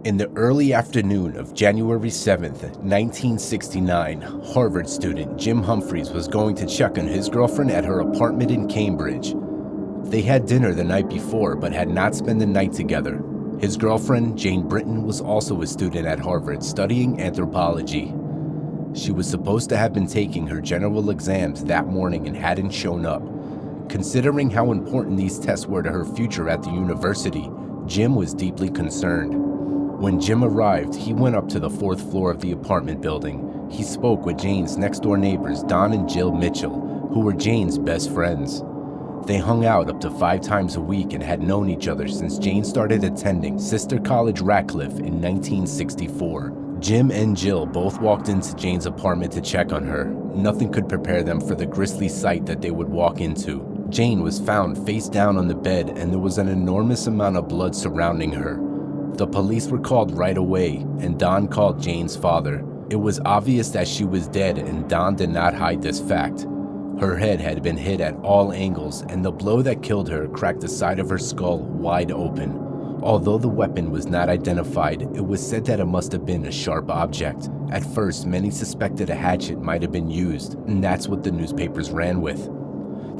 In the early afternoon of January 7th, 1969, Harvard student Jim Humphreys was going to check on his girlfriend at her apartment in Cambridge. They had dinner the night before but had not spent the night together. His girlfriend, Jane Britton, was also a student at Harvard studying anthropology. She was supposed to have been taking her general exams that morning and hadn't shown up. Considering how important these tests were to her future at the university, Jim was deeply concerned. When Jim arrived, he went up to the 4th floor of the apartment building. He spoke with Jane's next-door neighbors, Don and Jill Mitchell, who were Jane's best friends. They hung out up to 5 times a week and had known each other since Jane started attending Sister College Radcliffe in 1964. Jim and Jill both walked into Jane's apartment to check on her. Nothing could prepare them for the grisly sight that they would walk into. Jane was found face down on the bed, and there was an enormous amount of blood surrounding her. The police were called right away, and Don called Jane's father. It was obvious that she was dead, and Don did not hide this fact. Her head had been hit at all angles, and the blow that killed her cracked the side of her skull wide open. Although the weapon was not identified, it was said that it must have been a sharp object. At first, many suspected a hatchet might have been used, and that's what the newspapers ran with.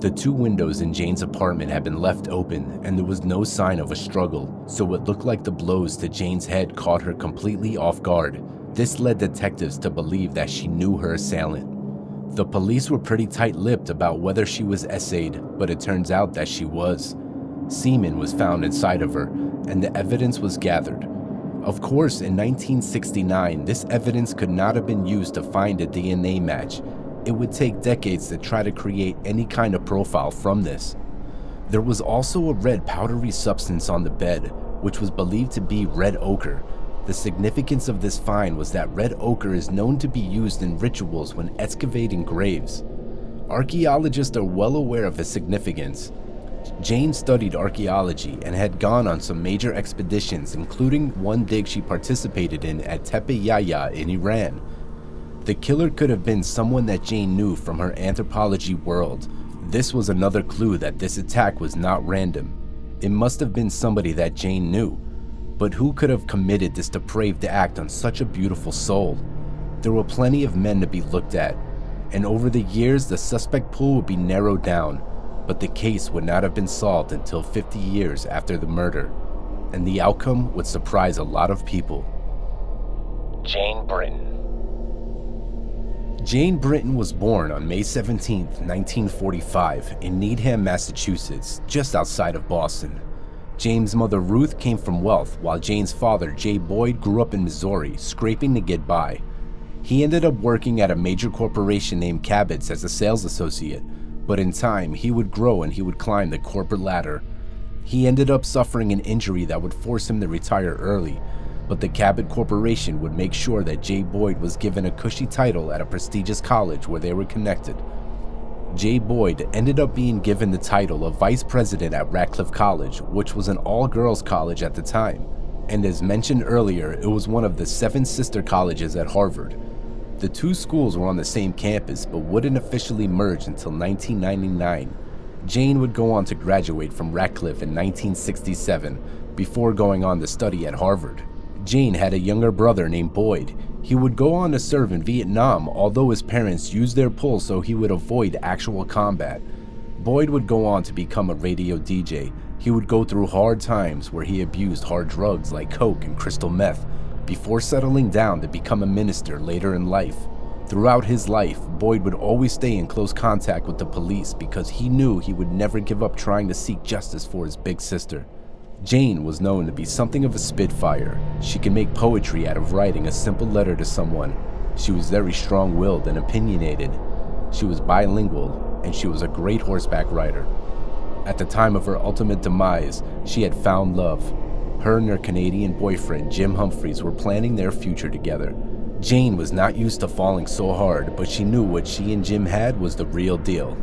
The 2 windows in Jane's apartment had been left open, and there was no sign of a struggle, so it looked like the blows to Jane's head caught her completely off guard. This led detectives to believe that she knew her assailant. The police were pretty tight-lipped about whether she was essayed, but it turns out that she was. Semen was found inside of her, and the evidence was gathered. Of course, in 1969, this evidence could not have been used to find a DNA match. It would take decades to try to create any kind of profile from this. There was also a red powdery substance on the bed, which was believed to be red ochre. The significance of this find was that red ochre is known to be used in rituals when excavating graves. Archaeologists are well aware of its significance. Jane studied archaeology and had gone on some major expeditions, including one dig she participated in at Tepe Yahya in Iran. The killer could have been someone that Jane knew from her anthropology world. This was another clue that this attack was not random. It must have been somebody that Jane knew. But who could have committed this depraved act on such a beautiful soul? There were plenty of men to be looked at, and over the years the suspect pool would be narrowed down, but the case would not have been solved until 50 years after the murder, and the outcome would surprise a lot of people. Jane Britton. Jane Britton was born on May 17, 1945, in Needham, Massachusetts, just outside of Boston. Jane's mother Ruth came from wealth, while Jane's father Jay Boyd grew up in Missouri, scraping to get by. He ended up working at a major corporation named Cabot's as a sales associate, but in time he would grow and he would climb the corporate ladder. He ended up suffering an injury that would force him to retire early, but the Cabot Corporation would make sure that Jay Boyd was given a cushy title at a prestigious college where they were connected. Jay Boyd ended up being given the title of vice president at Radcliffe College, which was an all-girls college at the time, and as mentioned earlier, it was one of the 7 sister colleges at Harvard. The 2 schools were on the same campus but wouldn't officially merge until 1999. Jane would go on to graduate from Radcliffe in 1967 before going on to study at Harvard. Jane had a younger brother named Boyd. He would go on to serve in Vietnam, although his parents used their pull so he would avoid actual combat. Boyd would go on to become a radio DJ. He would go through hard times where he abused hard drugs like coke and crystal meth, before settling down to become a minister later in life. Throughout his life, Boyd would always stay in close contact with the police because he knew he would never give up trying to seek justice for his big sister. Jane was known to be something of a spitfire. She could make poetry out of writing a simple letter to someone. She was very strong-willed and opinionated. She was bilingual, and she was a great horseback rider. At the time of her ultimate demise, she had found love. Her and her Canadian boyfriend, Jim Humphreys, were planning their future together. Jane was not used to falling so hard, but she knew what she and Jim had was the real deal.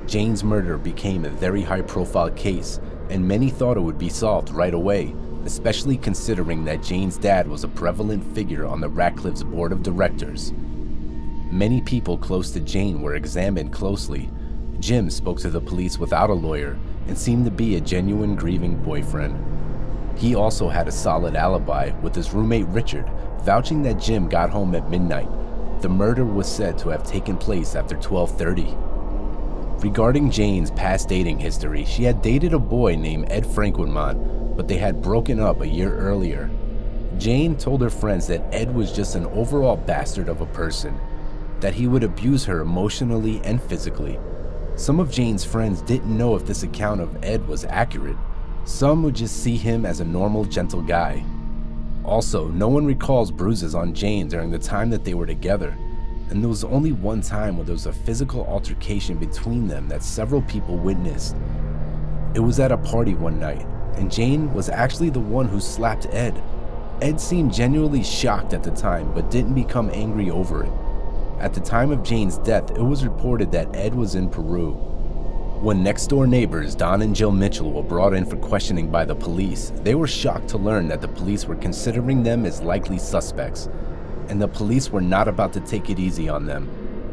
Jane's murder became a very high-profile case, and many thought it would be solved right away, especially considering that Jane's dad was a prevalent figure on the Radcliffe's board of directors. Many people close to Jane were examined closely. Jim spoke to the police without a lawyer and seemed to be a genuine grieving boyfriend. He also had a solid alibi, with his roommate Richard vouching that Jim got home at midnight. The murder was said to have taken place after 12:30. Regarding Jane's past dating history, she had dated a boy named Ed Frankwinmont, but they had broken up a year earlier. Jane told her friends that Ed was just an overall bastard of a person, that he would abuse her emotionally and physically. Some of Jane's friends didn't know if this account of Ed was accurate. Some would just see him as a normal, gentle guy. Also, no one recalls bruises on Jane during the time that they were together, and there was only one time when there was a physical altercation between them that several people witnessed. It was at a party one night, and Jane was actually the one who slapped Ed. Ed seemed genuinely shocked at the time, but didn't become angry over it. At the time of Jane's death, it was reported that Ed was in Peru. When next-door neighbors Don and Jill Mitchell were brought in for questioning by the police, they were shocked to learn that the police were considering them as likely suspects, and the police were not about to take it easy on them.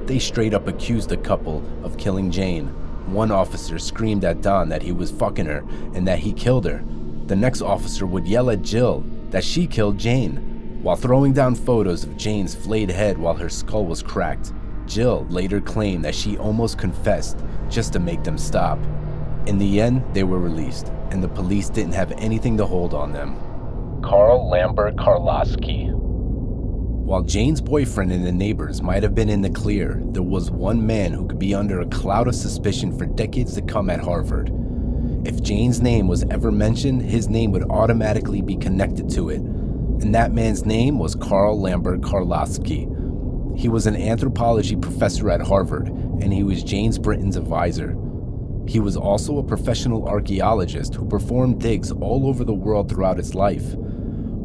They straight up accused the couple of killing Jane. One officer screamed at Don that he was fucking her and that he killed her. The next officer would yell at Jill that she killed Jane, while throwing down photos of Jane's flayed head while her skull was cracked. Jill later claimed that she almost confessed just to make them stop. In the end, they were released, and the police didn't have anything to hold on them. Carl Lamberg-Karlovsky. While Jane's boyfriend and the neighbors might have been in the clear, there was one man who could be under a cloud of suspicion for decades to come at Harvard. If Jane's name was ever mentioned, his name would automatically be connected to it, and that man's name was Carl Lamberg-Karlovsky. He was an anthropology professor at Harvard, and he was Jane Britton's advisor. He was also a professional archaeologist who performed digs all over the world throughout his life.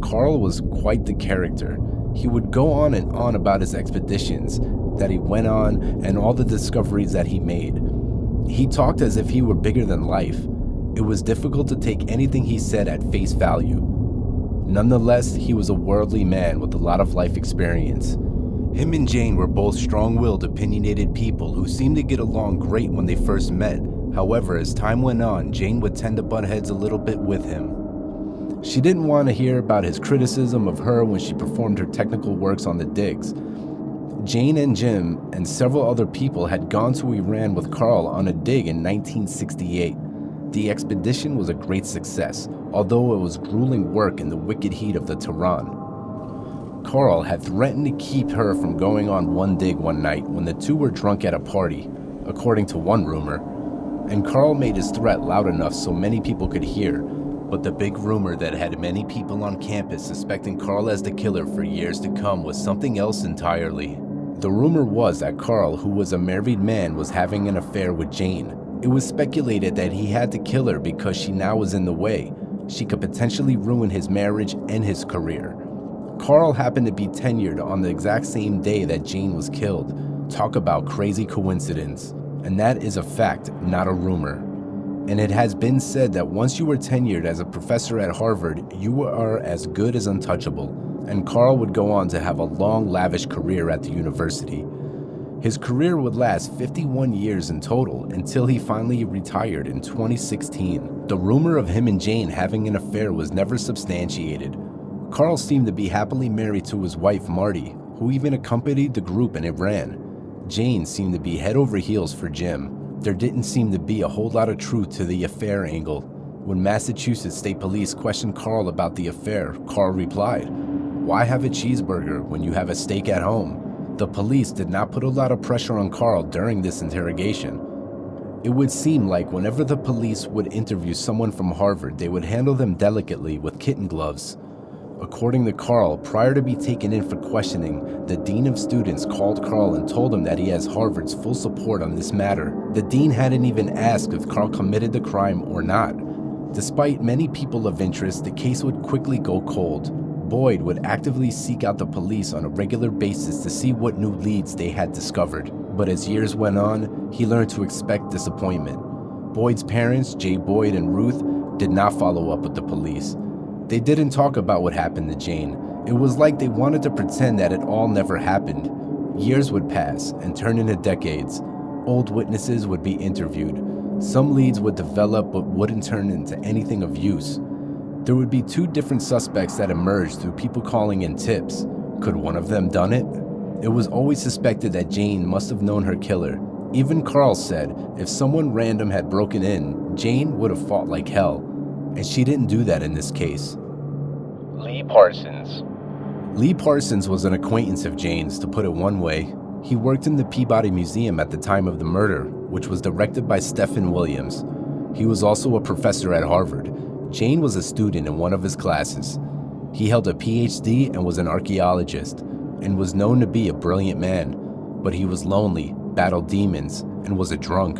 Carl was quite the character. He would go on and on about his expeditions that he went on and all the discoveries that he made. He talked as if he were bigger than life. It was difficult to take anything he said at face value. Nonetheless, he was a worldly man with a lot of life experience. Him and Jane were both strong-willed, opinionated people who seemed to get along great when they first met. However, as time went on, Jane would tend to butt heads a little bit with him. She didn't want to hear about his criticism of her when she performed her technical works on the digs. Jane and Jim and several other people had gone to Iran with Carl on a dig in 1968. The expedition was a great success, although it was grueling work in the wicked heat of the Tehran. Carl had threatened to keep her from going on one dig one night when the two were drunk at a party, according to one rumor, and Carl made his threat loud enough so many people could hear. But the big rumor that had many people on campus suspecting Carl as the killer for years to come was something else entirely. The rumor was that Carl, who was a married man, was having an affair with Jane. It was speculated that he had to kill her because she now was in the way. She could potentially ruin his marriage and his career. Carl happened to be tenured on the exact same day that Jane was killed. Talk about crazy coincidence. And that is a fact, not a rumor. And it has been said that once you were tenured as a professor at Harvard, you are as good as untouchable. And Carl would go on to have a long, lavish career at the university. His career would last 51 years in total until he finally retired in 2016. The rumor of him and Jane having an affair was never substantiated. Carl seemed to be happily married to his wife, Marty, who even accompanied the group in Iran. Jane seemed to be head over heels for Jim. There didn't seem to be a whole lot of truth to the affair angle. When Massachusetts State Police questioned Carl about the affair, Carl replied, "Why have a cheeseburger when you have a steak at home?" The police did not put a lot of pressure on Carl during this interrogation. It would seem like whenever the police would interview someone from Harvard, they would handle them delicately with kitten gloves. According to Carl, prior to be taken in for questioning, the dean of students called Carl and told him that he has Harvard's full support on this matter. The dean hadn't even asked if Carl committed the crime or not. Despite many people of interest, the case would quickly go cold. Boyd would actively seek out the police on a regular basis to see what new leads they had discovered. But as years went on, he learned to expect disappointment. Boyd's parents, Jay Boyd and Ruth, did not follow up with the police. They didn't talk about what happened to Jane. It was like they wanted to pretend that it all never happened. Years would pass and turn into decades. Old witnesses would be interviewed. Some leads would develop but wouldn't turn into anything of use. There would be two different suspects that emerged through people calling in tips. Could one of them done it? It was always suspected that Jane must have known her killer. Even Carl said if someone random had broken in, Jane would have fought like hell. And she didn't do that in this case. Lee Parsons. Lee Parsons was an acquaintance of Jane's, to put it one way. He worked in the Peabody Museum at the time of the murder, which was directed by Stephen Williams. He was also a professor at Harvard. Jane was a student in one of his classes. He held a PhD and was an archaeologist, and was known to be a brilliant man, but he was lonely, battled demons, and was a drunk.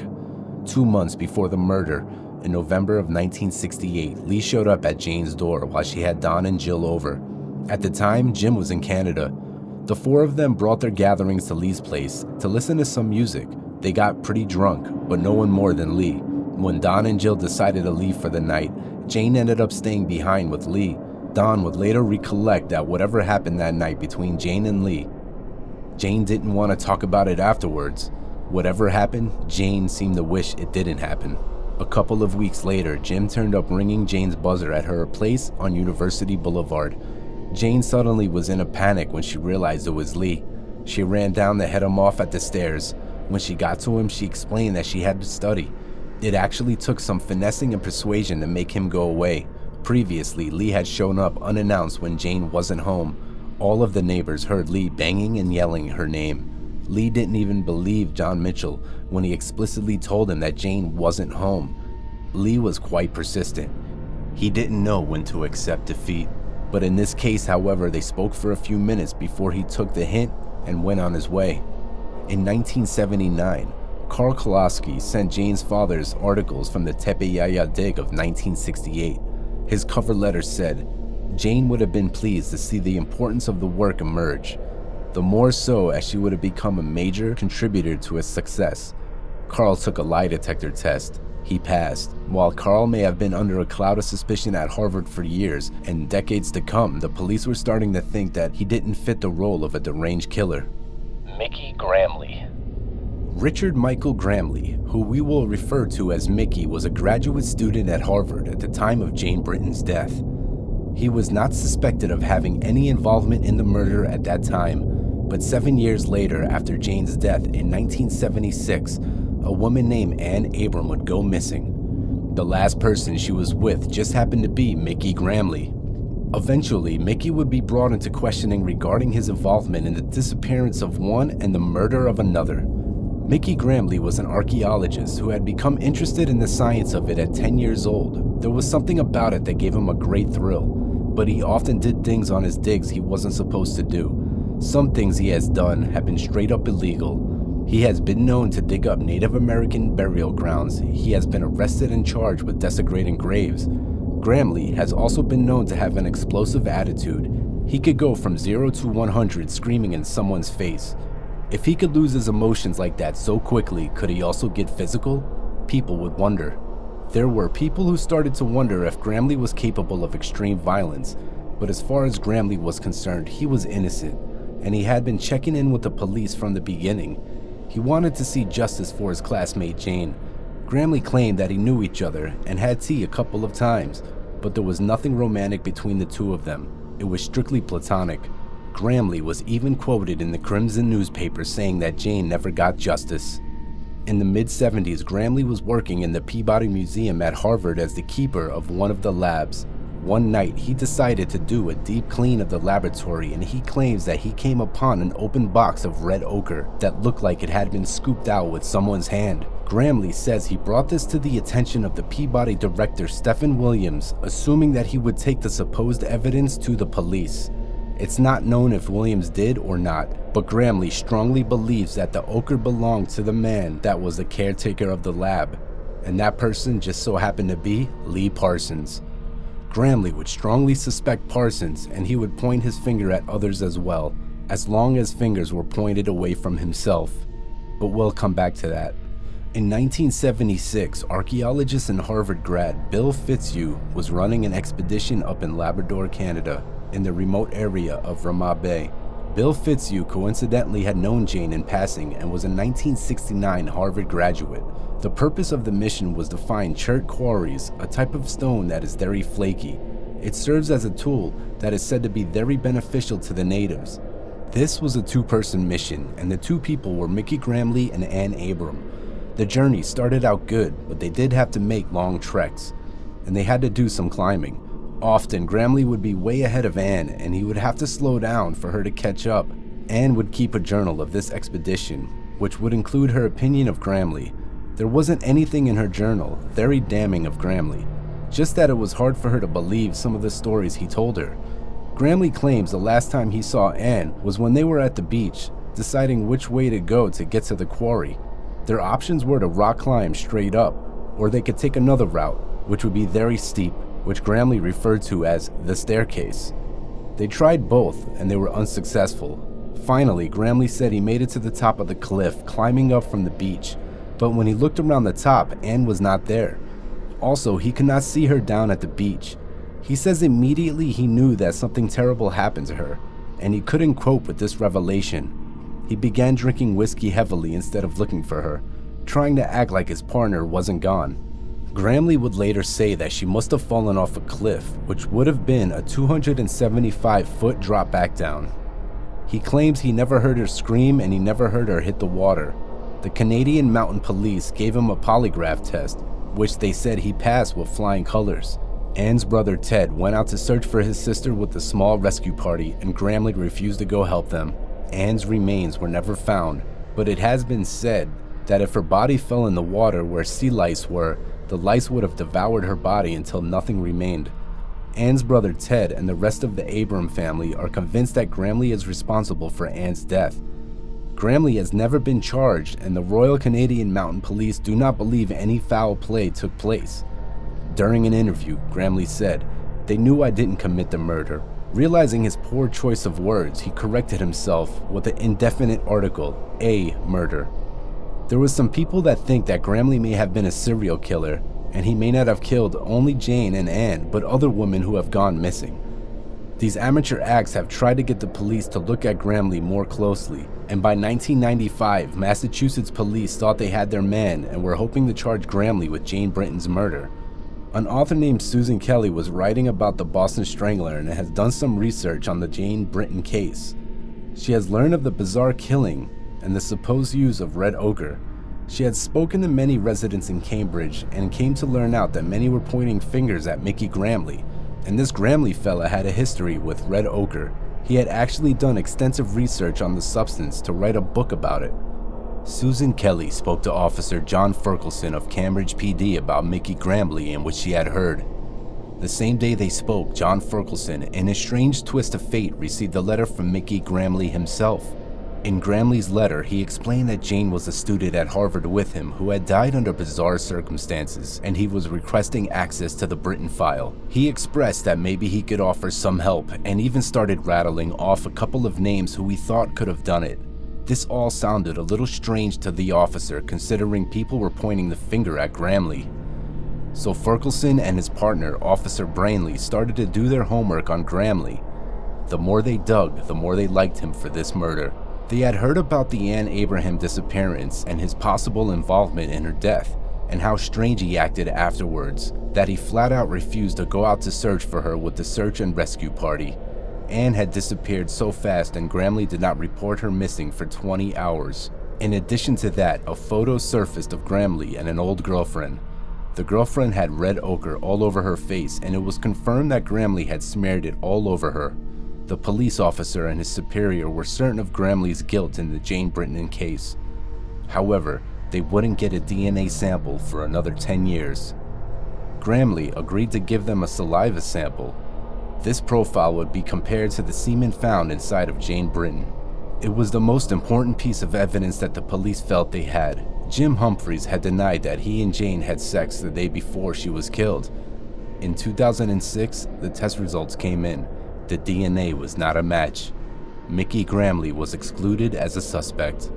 2 months before the murder, in November of 1968, Lee showed up at Jane's door while she had Don and Jill over. At the time, Jim was in Canada. The four of them brought their gatherings to Lee's place to listen to some music. They got pretty drunk, but no one more than Lee. When Don and Jill decided to leave for the night, Jane ended up staying behind with Lee. Don would later recollect that whatever happened that night between Jane and Lee, Jane didn't want to talk about it afterwards. Whatever happened, Jane seemed to wish it didn't happen. A couple of weeks later, Jim turned up ringing Jane's buzzer at her place on University Boulevard. Jane suddenly was in a panic when she realized it was Lee. She ran down to head him off at the stairs. When she got to him, she explained that she had to study. It actually took some finessing and persuasion to make him go away. Previously, Lee had shown up unannounced when Jane wasn't home. All of the neighbors heard Lee banging and yelling her name. Lee didn't even believe John Mitchell when he explicitly told him that Jane wasn't home. Lee was quite persistent. He didn't know when to accept defeat. But in this case, however, they spoke for a few minutes before he took the hint and went on his way. In 1979, Carl Lamberg-Karlovsky sent Jane's father's articles from the Tepeyaya dig of 1968. His cover letter said, Jane would have been pleased to see the importance of the work emerge, the more so as she would have become a major contributor to its success. Carl took a lie detector test. He passed. While Carl may have been under a cloud of suspicion at Harvard for years and decades to come, the police were starting to think that he didn't fit the role of a deranged killer. Mickey Gramley. Richard Michael Gramley, who we will refer to as Mickey, was a graduate student at Harvard at the time of Jane Britton's death. He was not suspected of having any involvement in the murder at that time, but 7 years later, after Jane's death in 1976, a woman named Ann Abram would go missing. The last person she was with just happened to be Mickey Gramley. Eventually, Mickey would be brought into questioning regarding his involvement in the disappearance of one and the murder of another. Mickey Gramley was an archaeologist who had become interested in the science of it at 10 years old. There was something about it that gave him a great thrill, but he often did things on his digs he wasn't supposed to do. Some things he has done have been straight up illegal. He has been known to dig up Native American burial grounds. He has been arrested and charged with desecrating graves. Gramley has also been known to have an explosive attitude. He could go from 0 to 100 screaming in someone's face. If he could lose his emotions like that so quickly, could he also get physical? People would wonder. There were people who started to wonder if Gramley was capable of extreme violence, but as far as Gramley was concerned, he was innocent, and he had been checking in with the police from the beginning. He wanted to see justice for his classmate Jane. Gramley claimed that he knew each other and had tea a couple of times, but there was nothing romantic between the two of them. It was strictly platonic. Gramley was even quoted in the Crimson newspaper saying that Jane never got justice. In the mid-70s, Gramley was working in the Peabody Museum at Harvard as the keeper of one of the labs. One night, he decided to do a deep clean of the laboratory, and he claims that he came upon an open box of red ochre that looked like it had been scooped out with someone's hand. Gramley says he brought this to the attention of the Peabody director Stephen Williams, assuming that he would take the supposed evidence to the police. It's not known if Williams did or not, but Gramley strongly believes that the ochre belonged to the man that was the caretaker of the lab, and that person just so happened to be Lee Parsons. Gramley would strongly suspect Parsons, and he would point his finger at others as well, as long as fingers were pointed away from himself. But we'll come back to that. In 1976, archaeologist and Harvard grad Bill Fitzhugh was running an expedition up in Labrador, Canada, in the remote area of Ramah Bay. Bill Fitzhugh coincidentally had known Jane in passing and was a 1969 Harvard graduate. The purpose of the mission was to find chert quarries, a type of stone that is very flaky. It serves as a tool that is said to be very beneficial to the natives. This was a two-person mission, and the two people were Mickey Gramley and Ann Abram. The journey started out good, but they did have to make long treks, and they had to do some climbing. Often, Gramley would be way ahead of Ann, and he would have to slow down for her to catch up. Ann would keep a journal of this expedition, which would include her opinion of Gramley. There wasn't anything in her journal very damning of Gramley, just that it was hard for her to believe some of the stories he told her. Gramley claims the last time he saw Ann was when they were at the beach, deciding which way to go to get to the quarry. Their options were to rock climb straight up, or they could take another route, which would be very steep, which Gramley referred to as the staircase. They tried both, and they were unsuccessful. Finally, Gramley said he made it to the top of the cliff, climbing up from the beach, but when he looked around the top, Ann was not there. Also, he could not see her down at the beach. He says immediately he knew that something terrible happened to her, and he couldn't cope with this revelation. He began drinking whiskey heavily instead of looking for her, trying to act like his partner wasn't gone. Gramley would later say that she must have fallen off a cliff, which would have been a 275-foot drop back down. He claims he never heard her scream and he never heard her hit the water. The Canadian Mountain Police gave him a polygraph test, which they said he passed with flying colors. Ann's brother Ted went out to search for his sister with a small rescue party, and Gramley refused to go help them. Ann's remains were never found, but it has been said that if her body fell in the water where sea lice were, the lice would have devoured her body until nothing remained. Ann's brother Ted and the rest of the Abram family are convinced that Gramley is responsible for Ann's death. Gramley has never been charged, and the Royal Canadian Mountain Police do not believe any foul play took place. During an interview, Gramley said, "They knew I didn't commit the murder." Realizing his poor choice of words, he corrected himself with an indefinite article, "a murder." There was some people that think that Gramley may have been a serial killer, and he may not have killed only Jane and Ann, but other women who have gone missing. These amateur acts have tried to get the police to look at Gramley more closely, and by 1995, Massachusetts police thought they had their man and were hoping to charge Gramley with Jane Britton's murder. An author named Susan Kelly was writing about the Boston Strangler and has done some research on the Jane Britton case. She has learned of the bizarre killing and the supposed use of red ochre. She had spoken to many residents in Cambridge and came to learn out that many were pointing fingers at Mickey Gramley, and this Gramley fella had a history with red ochre. He had actually done extensive research on the substance to write a book about it. Susan Kelly spoke to Officer John Ferkelson of Cambridge PD about Mickey Gramley and what she had heard. The same day they spoke, John Ferkelson, in a strange twist of fate, received a letter from Mickey Gramley himself. In Gramley's letter, he explained that Jane was a student at Harvard with him who had died under bizarre circumstances, and he was requesting access to the Britton file. He expressed that maybe he could offer some help, and even started rattling off a couple of names who he thought could have done it. This all sounded a little strange to the officer, considering people were pointing the finger at Gramley. So Ferkelson and his partner, Officer Brainley, started to do their homework on Gramley. The more they dug, the more they liked him for this murder. They had heard about the Ann Abraham disappearance and his possible involvement in her death, and how strange he acted afterwards, that he flat out refused to go out to search for her with the search and rescue party. Ann had disappeared so fast and Gramley did not report her missing for 20 hours. In addition to that, a photo surfaced of Gramley and an old girlfriend. The girlfriend had red ochre all over her face, and it was confirmed that Gramley had smeared it all over her. The police officer and his superior were certain of Gramley's guilt in the Jane Britton case. However, they wouldn't get a DNA sample for another 10 years. Gramley agreed to give them a saliva sample. This profile would be compared to the semen found inside of Jane Britton. It was the most important piece of evidence that the police felt they had. Jim Humphries had denied that he and Jane had sex the day before she was killed. In 2006, the test results came in. The DNA was not a match. Mickey Gramley was excluded as a suspect.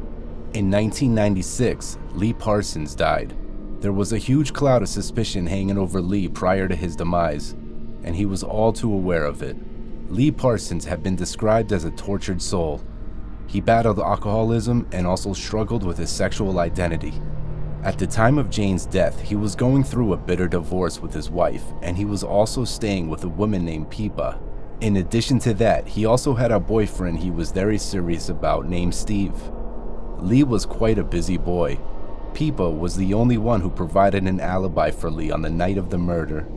In 1996, Lee Parsons died. There was a huge cloud of suspicion hanging over Lee prior to his demise, and he was all too aware of it. Lee Parsons had been described as a tortured soul. He battled alcoholism and also struggled with his sexual identity. At the time of Jane's death, he was going through a bitter divorce with his wife, and he was also staying with a woman named Pipa. In addition to that, he also had a boyfriend he was very serious about named Steve. Lee was quite a busy boy. Pipa was the only one who provided an alibi for Lee on the night of the murder.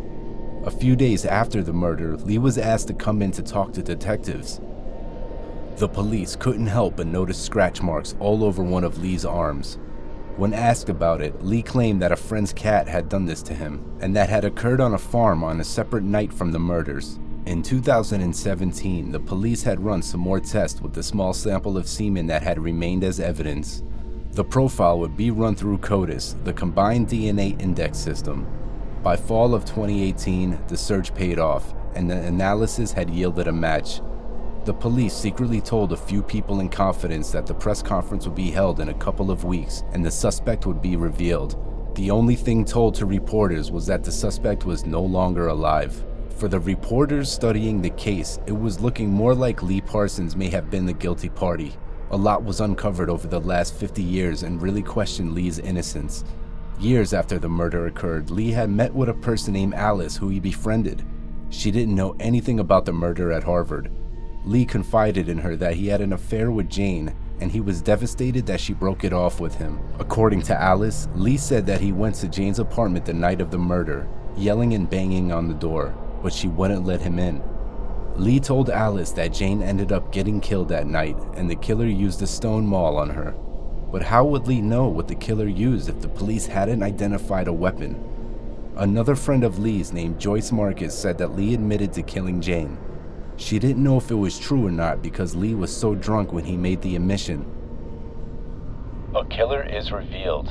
A few days after the murder, Lee was asked to come in to talk to detectives. The police couldn't help but notice scratch marks all over one of Lee's arms. When asked about it, Lee claimed that a friend's cat had done this to him, and that had occurred on a farm on a separate night from the murders. In 2017, the police had run some more tests with the small sample of semen that had remained as evidence. The profile would be run through CODIS, the Combined DNA Index System. By fall of 2018, the search paid off, and the analysis had yielded a match. The police secretly told a few people in confidence that the press conference would be held in a couple of weeks and the suspect would be revealed. The only thing told to reporters was that the suspect was no longer alive. For the reporters studying the case, it was looking more like Lee Parsons may have been the guilty party. A lot was uncovered over the last 50 years and really questioned Lee's innocence. Years after the murder occurred, Lee had met with a person named Alice who he befriended. She didn't know anything about the murder at Harvard. Lee confided in her that he had an affair with Jane, and he was devastated that she broke it off with him. According to Alice, Lee said that he went to Jane's apartment the night of the murder, yelling and banging on the door, but she wouldn't let him in. Lee told Alice that Jane ended up getting killed that night, and the killer used a stone maul on her. But how would Lee know what the killer used if the police hadn't identified a weapon? Another friend of Lee's named Joyce Marcus said that Lee admitted to killing Jane. She didn't know if it was true or not because Lee was so drunk when he made the admission. A killer is revealed.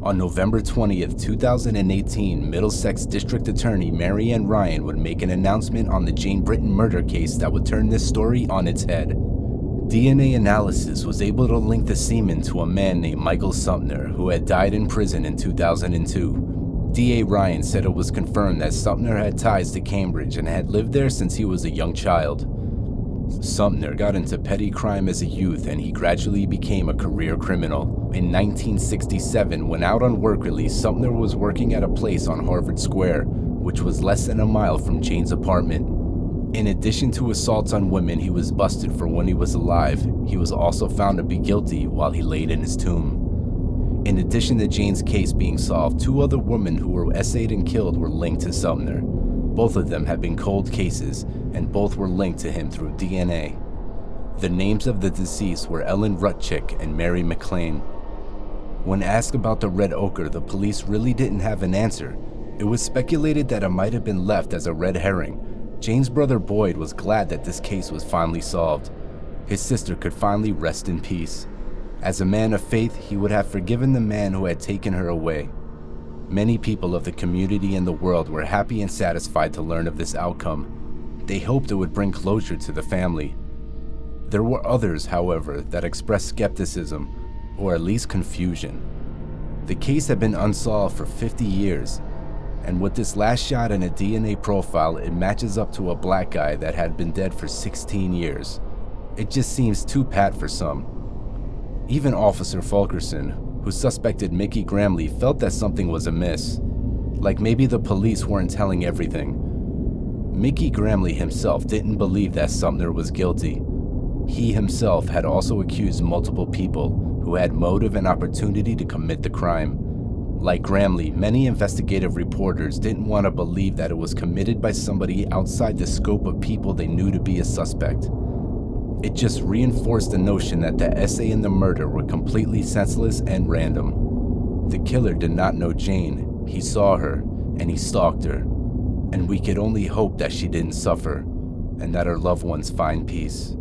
On November 20th, 2018, Middlesex District Attorney Mary Ann Ryan would make an announcement on the Jane Britton murder case that would turn this story on its head. DNA analysis was able to link the semen to a man named Michael Sumner, who had died in prison in 2002. DA Ryan said it was confirmed that Sumner had ties to Cambridge and had lived there since he was a young child. Sumner got into petty crime as a youth and he gradually became a career criminal. In 1967, when out on work release, Sumner was working at a place on Harvard Square, which was less than a mile from Jane's apartment. In addition to assaults on women he was busted for when he was alive, he was also found to be guilty while he laid in his tomb. In addition to Jane's case being solved, 2 other women who were essayed and killed were linked to Sumner. Both of them had been cold cases, and both were linked to him through DNA. The names of the deceased were Ellen Rutchick and Mary McLean. When asked about the red ochre, the police really didn't have an answer. It was speculated that it might have been left as a red herring. Jane's brother Boyd was glad that this case was finally solved. His sister could finally rest in peace. As a man of faith, he would have forgiven the man who had taken her away. Many people of the community and the world were happy and satisfied to learn of this outcome. They hoped it would bring closure to the family. There were others, however, that expressed skepticism, or at least confusion. The case had been unsolved for 50 years, and with this last shot in a DNA profile, it matches up to a black guy that had been dead for 16 years. It just seems too pat for some. Even Officer Fulkerson, who suspected Mickey Gramley, felt that something was amiss. Like maybe the police weren't telling everything. Mickey Gramley himself didn't believe that Sumner was guilty. He himself had also accused multiple people who had motive and opportunity to commit the crime. Like Gramley, many investigative reporters didn't want to believe that it was committed by somebody outside the scope of people they knew to be a suspect. It just reinforced the notion that the essay and the murder were completely senseless and random. The killer did not know Jane. He saw her, and he stalked her. And we could only hope that she didn't suffer, and that her loved ones find peace.